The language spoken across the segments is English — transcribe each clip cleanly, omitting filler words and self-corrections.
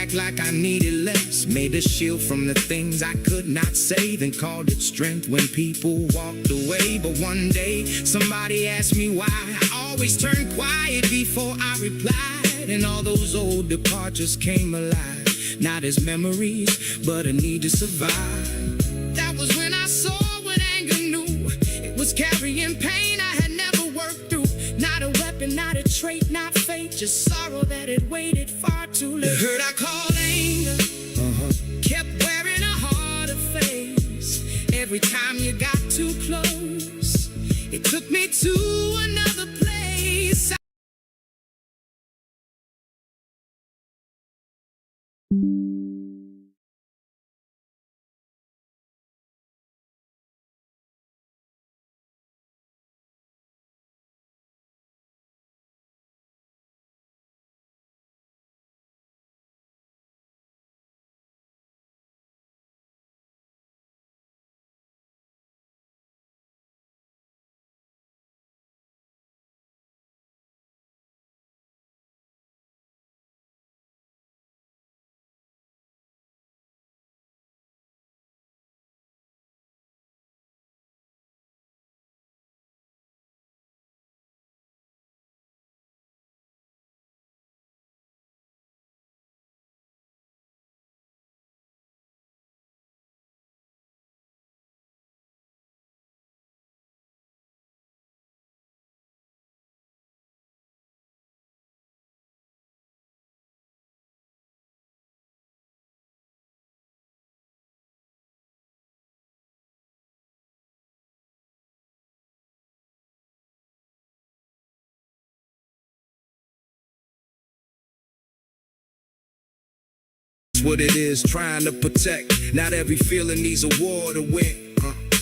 act like I needed less. Made a shield from the things I could not say, then called it strength when people walked away. But one day, somebody asked me why I always turned quiet before I replied. And all those old departures came alive, not as memories, but a need to survive. That was when I saw what anger knew. It was carrying pain I had never worked through. Not a weapon, not a trait, not fate, just sorrow that had waited far too late. The hurt I called anger kept wearing a harder face. Every time you got too close, it took me to another place. What it is, trying to protect. Not every feeling needs a war to win.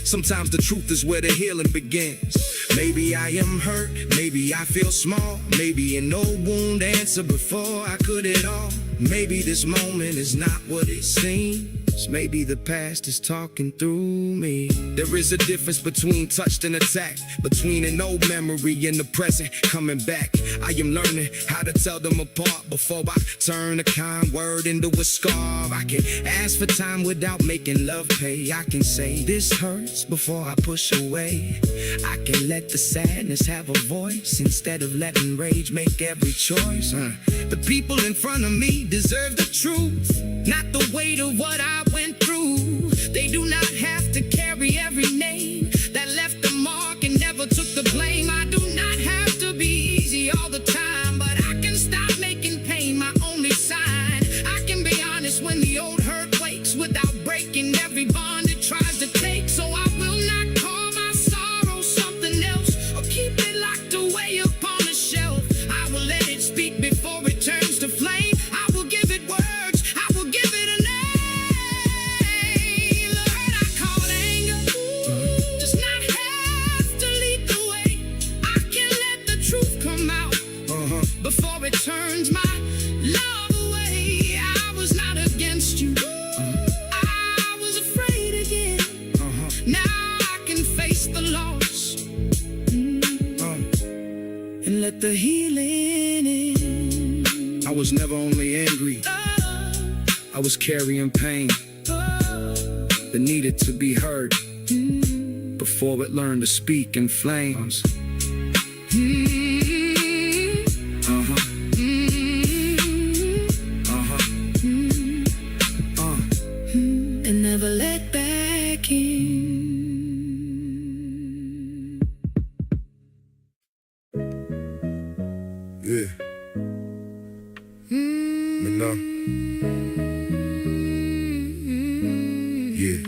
Sometimes the truth is where the healing begins. Maybe I am hurt, maybe I feel small, maybe an old wound answered before I could at all. Maybe this moment is not what it seems. Maybe the past is talking through me. There is a difference between touched and attacked, between an old memory and the present coming back. I am learning how to tell them apart before I turn a kind word into a scar. I can ask for time without making love pay. I can say this hurts before I push away. I can let the sadness have a voice instead of letting rage make every choice. The people in front of me deserve the truth, not the weight of what I went through. They do not have to carry every name that left a mark and never took the blame. I do not have to be easy all the time, but I can stop making pain my only sign. I can be honest when the old hurt wakes without breaking every bond it tries to take. So I will not call my sorrow something else or keep it locked away upon a shelf. I will let it speak before it turns to flame. I will give it words, I will give it a name. The hurt I call anger does not have to lead the way. I can let the truth come out before it turns my love away. I was not against you, I was afraid again. Now I can face the loss and let the healing in. I was never only angry, I was carrying pain that needed to be heard before it learned to speak in flames. And never let back in. Yeah. Maintenant. Yeah.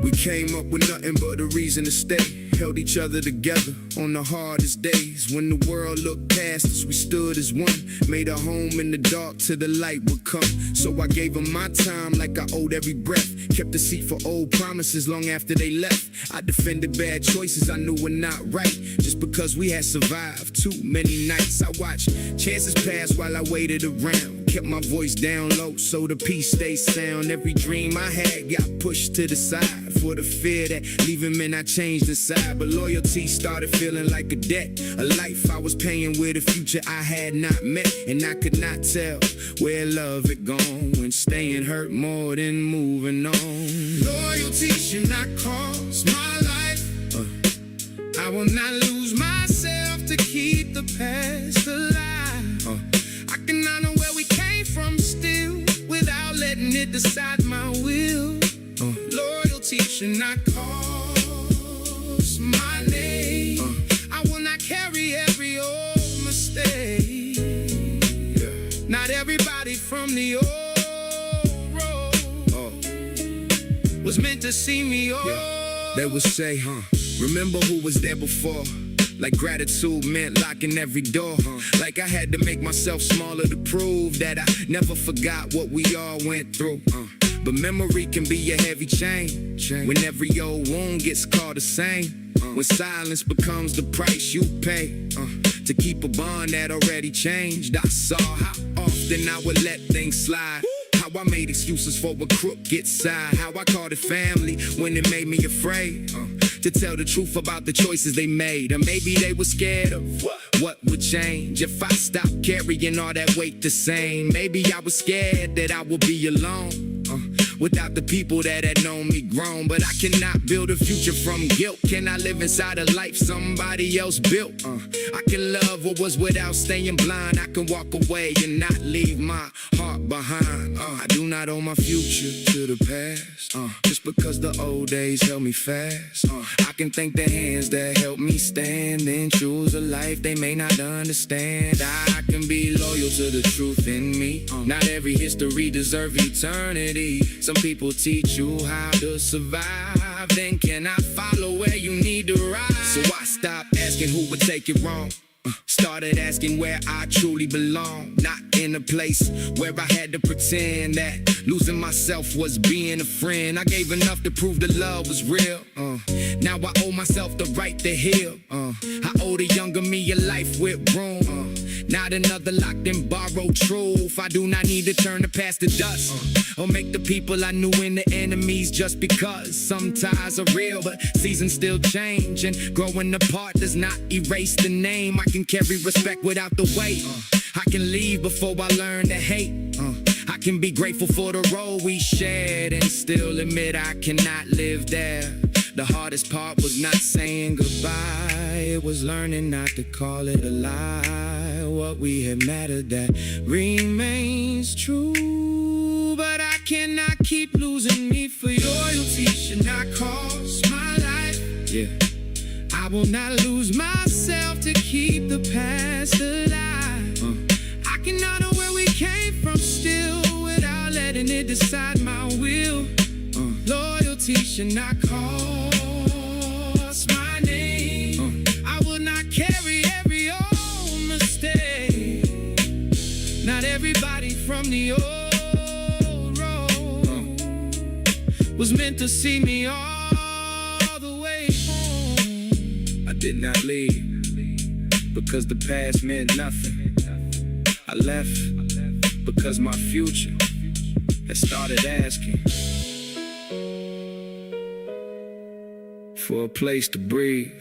We came up with nothing but a reason to stay. Held each other together on the hardest days. When the world looked past us, we stood as one. Made a home in the dark till the light would come. So I gave them my time like I owed every breath. Kept the seat for old promises long after they left. I defended bad choices I knew were not right, just because we had survived too many nights. I watched chances pass while I waited around. Kept my voice down low so the peace stayed sound. Every dream I had got pushed to the side. for the fear that leave him and I changed inside. But loyalty started feeling like a debt, a life I was paying with a future I had not met. And I could not tell where love had gone when staying hurt more than moving on. Loyalty should not cost my life. I will not lose myself to keep the past alive. I can honor where we came from still without letting it decide my will. Loyalty should not cost my name. I will not carry every old mistake. Not everybody from the old road was meant to see me old. They would say, remember who was there before. Like gratitude meant locking every door. Like I had to make myself smaller to prove that I never forgot what we all went through. But memory can be a heavy chain when every old wound gets called the same. When silence becomes the price you pay to keep a bond that already changed. I saw how often I would let things slide. How I made excuses for a crooked side. How I called it family when it made me afraid to tell the truth about the choices they made. Or maybe they were scared of what would change if I stopped carrying all that weight the same. Maybe I was scared that I would be alone without the people that had known me grown. But I cannot build a future from guilt. Can I live inside a life somebody else built? I can love what was without staying blind. I can walk away and not leave my heart behind. I do not owe my future to the past just because the old days held me fast. I can thank the hands that helped me stand and choose a life they may not understand. I can be loyal to the truth in me. Not every history deserves eternity. Some people teach you how to survive. Then can I follow where you need to ride? So I stopped asking who would take it wrong. Started asking where I truly belong. Not in a place where I had to pretend that losing myself was being a friend. I gave enough to prove the love was real. Now I owe myself the right to heal. I owe the younger me a life with room. Not another locked and borrowed truth. I do not need to turn the past to dust or make the people I knew into enemies just because. Some ties are real, but seasons still change, and growing apart does not erase the name. I can carry respect without the weight. I can leave before I learn to hate. I can be grateful for the road we shared and still admit I cannot live there. The hardest part was not saying goodbye. It was learning not to call it a lie. What we had mattered, that remains true. But I cannot keep losing me for loyalty. Should not cost my life. I will not lose myself to keep the past alive. I can honor where we came from still without letting it decide my will. Loyalty should not cost my name. I will not carry every old mistake. Not everybody from the old road was meant to see me all the way home. I did not leave because the past meant nothing. I left because my future had started asking for a place to breathe.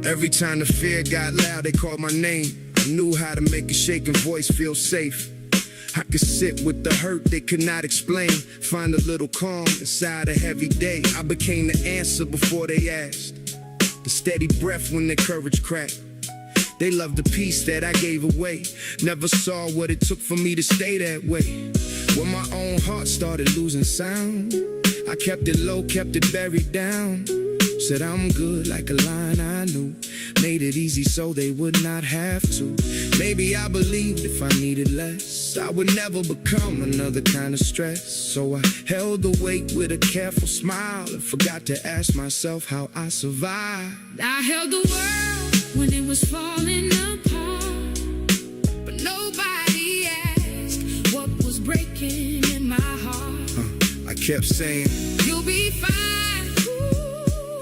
Every time the fear got loud, they called my name. I knew how to make a shaking voice feel safe. I could sit with the hurt they could not explain, find a little calm inside a heavy day. I became the answer before they asked, the steady breath when their courage cracked. They loved the peace that I gave away, never saw what it took for me to stay that way. When my own heart started losing sound, I kept it low, kept it buried down. Said I'm good like a line I knew, made it easy so they would not have to. Maybe I believed if I needed less, I would never become another kind of stress. So I held the weight with a careful smile and forgot to ask myself how I survived. I held the world when it was falling apart, but nobody asked what was kept saying, you'll be fine.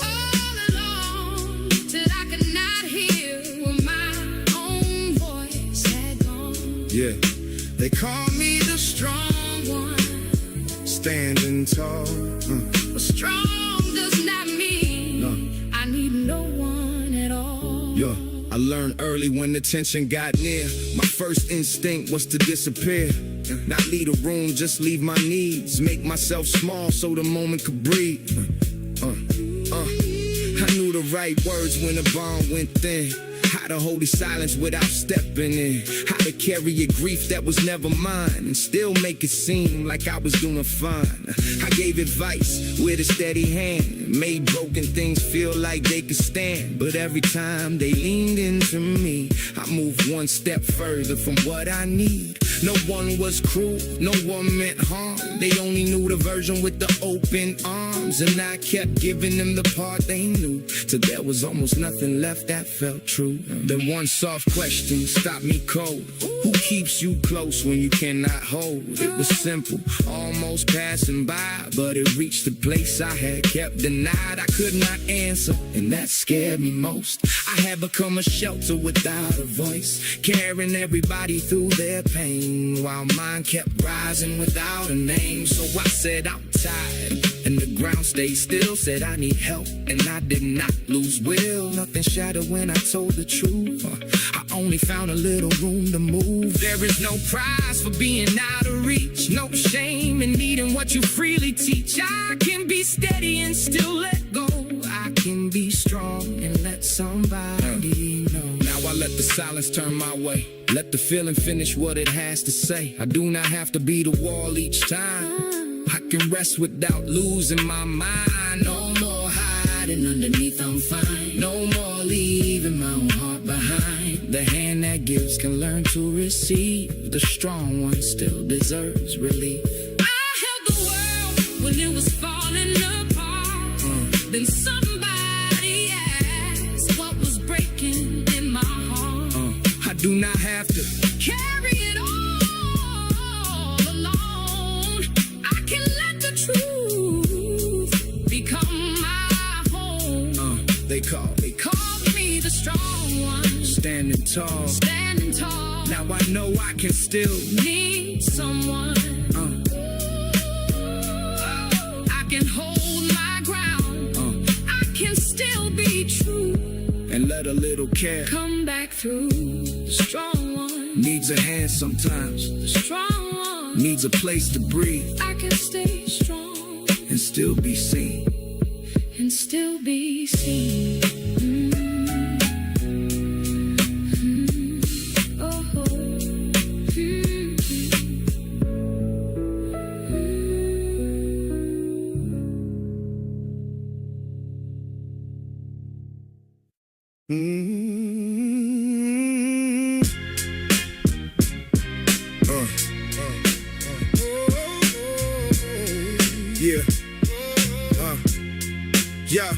All along, till I could not hear what my own voice had gone. yeah, they call me the Strong one, standing tall. but strong does not mean I need no one at all. Yo, I learned early when the tension got near. My first instinct was to disappear. Not leave a room, just leave my needs. Make myself small so the moment could breathe. I knew the right words when the bond went thin. How to hold the silence without stepping in. How to carry a grief that was never mine and still make it seem like I was doing fine. I gave advice with a steady hand, made broken things feel like they could stand. But every time they leaned into me, I moved one step further from what I need. No one was cruel, no one meant harm. They only knew the version with the open arms. And I kept giving them the part they knew, till there was almost nothing left that felt true. Then one soft question stopped me cold. Who keeps you close when you cannot hold? It was simple, almost passing by, but it reached the place I had kept denied. I could not answer, and that scared me most. I had become a shelter without a voice, carrying everybody through their pain, while mine kept rising without a name. So I said, I'm tired, and the ground stayed still. Said I need help, and I did not lose will. Nothing shattered when I told the truth. I only found a little room to move. There is no prize for being out of reach, no shame in needing what you freely teach. I can be steady and still let go. I can be strong and let somebody know. Now I let the silence turn my way, let the feeling finish what it has to say. I do not have to be the wall each time. I can rest without losing my mind. No more hiding underneath, I'm fine. No more leaving my own heart behind. The hand that gives can learn to receive. The strong one still deserves relief. I held the world when it was falling apart. Then somebody asked what was breaking in my heart. I do not have to Carry it all alone. I can let the truth become my home. They call me the strong one, standing tall. standing tall. Now I know I can still Need someone. I can hold my ground. I can still be true. and let a little care Come back through. The strong one, needs a hand sometimes, the strong one. needs a place to breathe I can stay strong and still be seen. and still be seen. Yeah.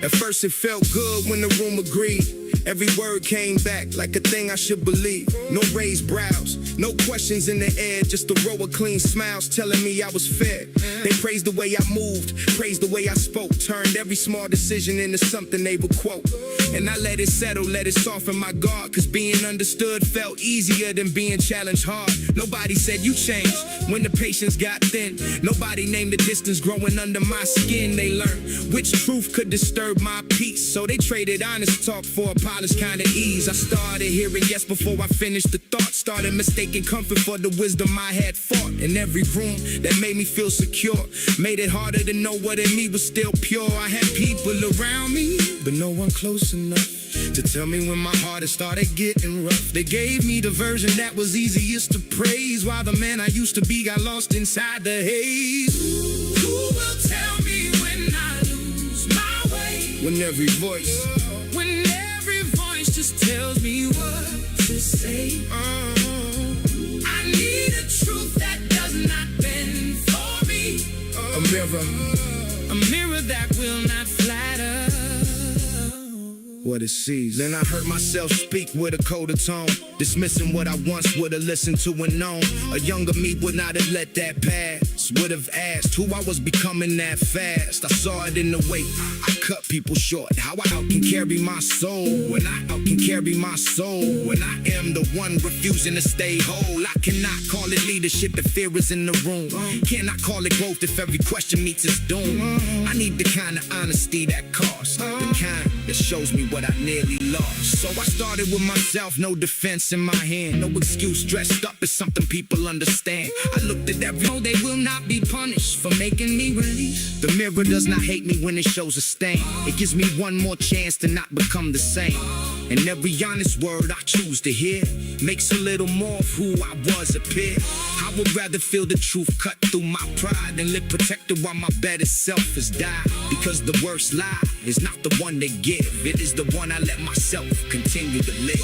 At first it felt good when the room agreed. Every word came back like a thing I should believe. No raised brows, no questions in the air, just a row of clean smiles telling me I was fair. They praised the way I moved, praised the way I spoke, turned every small decision into something they would quote. And I let it settle, let it soften my guard, cause being understood felt easier than being challenged hard. Nobody said you changed when the patience got thin. Nobody named the distance growing under my skin. They learned which truth could disturb my peace, so they traded honest talk for a polished kind of ease. I started hearing yes before I finished the thought, started mistaking comfort for the wisdom I had fought. In every room that made me feel secure, made it harder to know what in me was still pure. I had people around me, but no one close enough to tell me when my heart had started getting rough. They gave me the version that was easiest to praise, while the man I used to be got lost inside the haze. Who will tell me when I lose my way? When every voice just tells me what to say. I need a truth that does not bend for me. A mirror that will not flatter what it sees. Then I heard myself speak with a colder tone, dismissing what I once would have listened to and known. A younger me would not have let that pass. once would have asked who I was becoming that fast. I saw it in the way I cut people short. How I out can carry my soul when I out can carry my soul. When I am the one refusing to stay whole. I cannot call it leadership if fear is in the room. Cannot call it growth if every question meets its doom. I need the kind of honesty that costs, the kind that shows me what I nearly lost. So I started with myself, no defense in my hand, no excuse dressed up as something people understand. I looked at every No, they will not be punished for making me release. The mirror does not hate me when it shows a stain. It gives me one more chance to not become the same. And every honest word I choose to hear makes a little more of who I was appear. I would rather feel the truth cut through my pride than live protected while my better self has died. Because the worst lie is not the one they give, it is the one I let myself continue to live.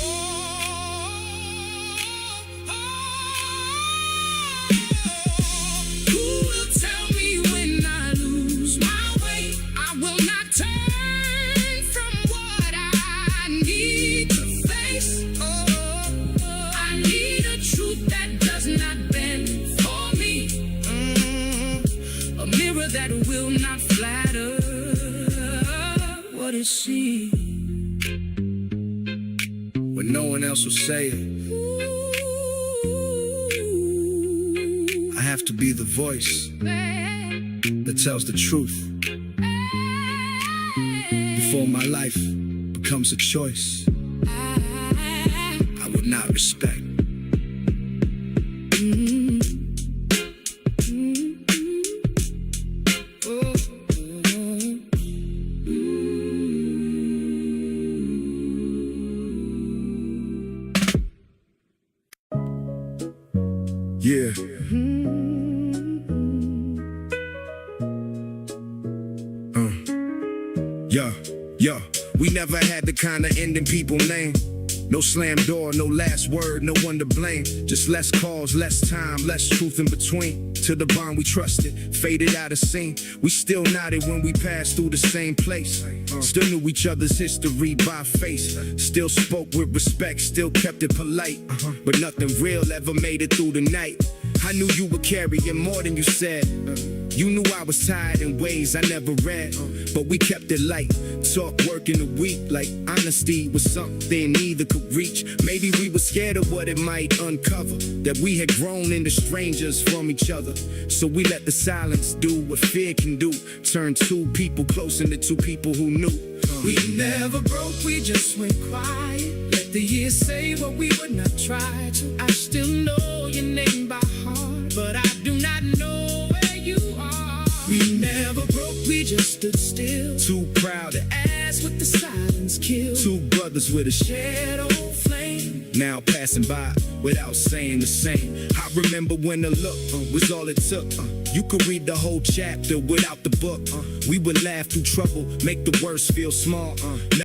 Who will tell me when I lose my way? I will not turn from what I need to face. I need a truth that does not bend for me. A mirror that will not flatter what it sees. When no one else will say it, I have to be the voice that tells the truth before my life becomes a choice I would not respect. Yeah. Yeah, we never had the kind of ending people name. No slam door, no last word, no one to blame. Just less calls, less time, less truth in between. To the bond we trusted, faded out of scene. We still nodded when we passed through the same place. Still knew each other's history by face. Still spoke with respect, still kept it polite. But nothing real ever made it through the night. I knew you were carrying more than you said. You knew I was tired in ways I never read. But we kept it light. Talk work in a week like honesty was something neither could reach. Maybe we were scared of what it might uncover, that we had grown into strangers from each other. So we let the silence do what fear can do. Turn two people close into two people who knew. We never broke, we just went quiet. Let the years say what we would not try to. I still know your name by heart, but I do not know where you are. We never broke, we just stood still. Too proud to Ask what the silence killed. two brothers with a Shadow flame. now passing by without saying the same. I remember when the look was all it took. You could read the whole chapter without the book. We would laugh through trouble, make the worst feel small.